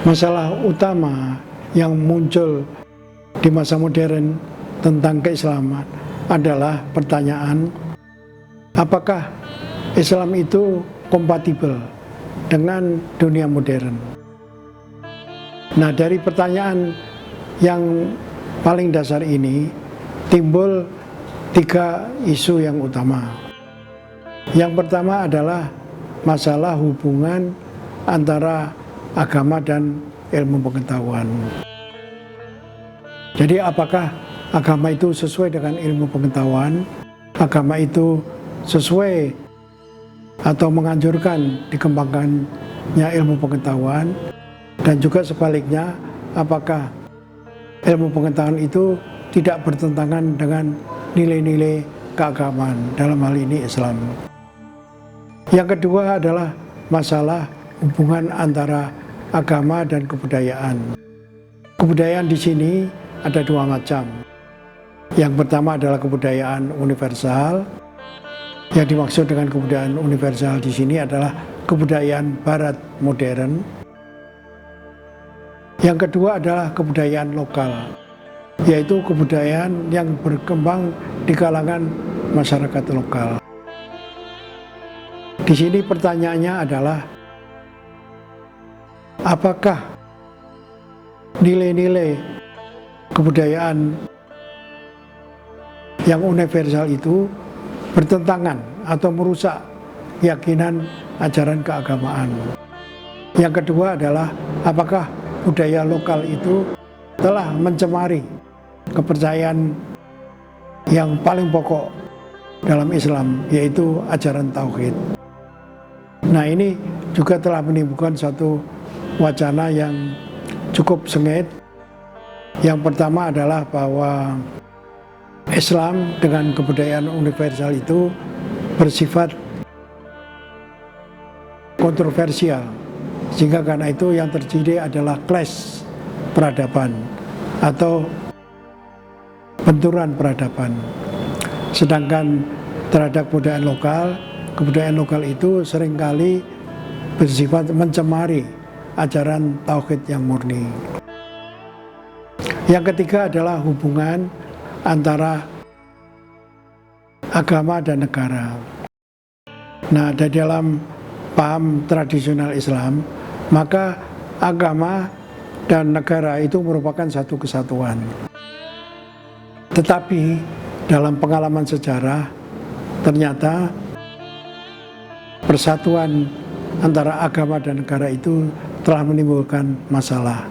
Masalah utama yang muncul di masa modern tentang keislaman adalah pertanyaan, apakah Islam itu kompatibel dengan dunia modern? Nah, dari pertanyaan yang paling dasar ini timbul 3 isu yang utama. Yang pertama adalah masalah hubungan antara agama dan ilmu pengetahuan. Jadi apakah agama itu sesuai dengan ilmu pengetahuan? Agama itu sesuai atau menganjurkan dikembangkannya ilmu pengetahuan? Dan juga sebaliknya, apakah ilmu pengetahuan itu tidak bertentangan dengan nilai-nilai keagamaan, dalam hal ini Islam? Yang kedua adalah masalah hubungan antara agama dan kebudayaan. Kebudayaan di sini ada 2 macam. Yang pertama adalah kebudayaan universal. Yang dimaksud dengan kebudayaan universal di sini adalah kebudayaan Barat modern. Yang kedua adalah kebudayaan lokal, yaitu kebudayaan yang berkembang di kalangan masyarakat lokal. Di sini pertanyaannya adalah, apakah nilai-nilai kebudayaan yang universal itu bertentangan atau merusak keyakinan ajaran keagamaan? Yang kedua adalah, apakah budaya lokal itu telah mencemari kepercayaan yang paling pokok dalam Islam, yaitu ajaran tauhid? Nah, ini juga telah menimbulkan satu wacana yang cukup sengit. Yang pertama adalah bahwa Islam dengan kebudayaan universal itu bersifat kontroversial, sehingga karena itu yang terjadi adalah clash peradaban atau benturan peradaban. Sedangkan terhadap kebudayaan lokal itu seringkali bersifat mencemari ajaran tauhid yang murni. Yang ketiga adalah hubungan antara agama dan negara. Nah, di dalam paham tradisional Islam, maka agama dan negara itu merupakan satu kesatuan. Tetapi dalam pengalaman sejarah, ternyata persatuan antara agama dan negara itu telah menimbulkan masalah,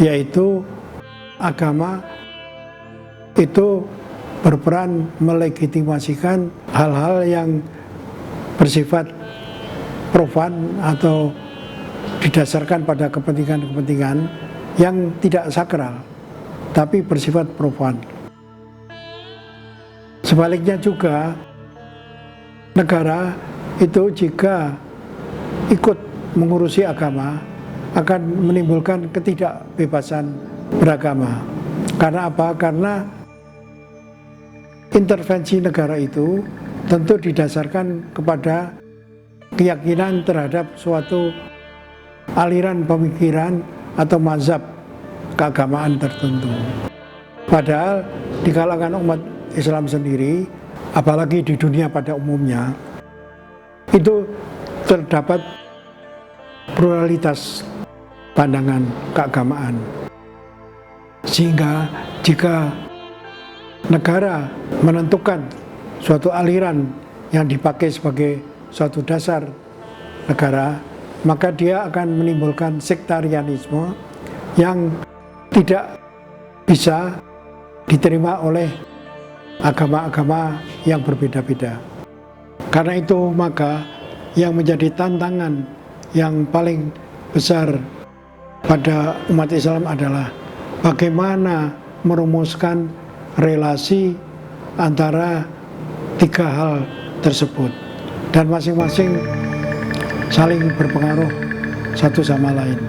yaitu agama itu berperan melegitimasikan hal-hal yang bersifat profan atau didasarkan pada kepentingan-kepentingan yang tidak sakral, tapi bersifat profan. Sebaliknya juga, negara itu jika ikut mengurusi agama akan menimbulkan ketidakbebasan beragama. Karena apa? Karena intervensi negara itu tentu didasarkan kepada keyakinan terhadap suatu aliran pemikiran atau mazhab keagamaan tertentu. Padahal di kalangan umat Islam sendiri, apalagi di dunia pada umumnya, itu terdapat pluralitas pandangan keagamaan. Sehingga jika negara menentukan suatu aliran yang dipakai sebagai suatu dasar negara, maka dia akan menimbulkan sektarianisme yang tidak bisa diterima oleh agama-agama yang berbeda-beda. Karena itu maka yang menjadi tantangan yang paling besar pada umat Islam adalah bagaimana merumuskan relasi antara 3 hal tersebut, dan masing-masing saling berpengaruh satu sama lain.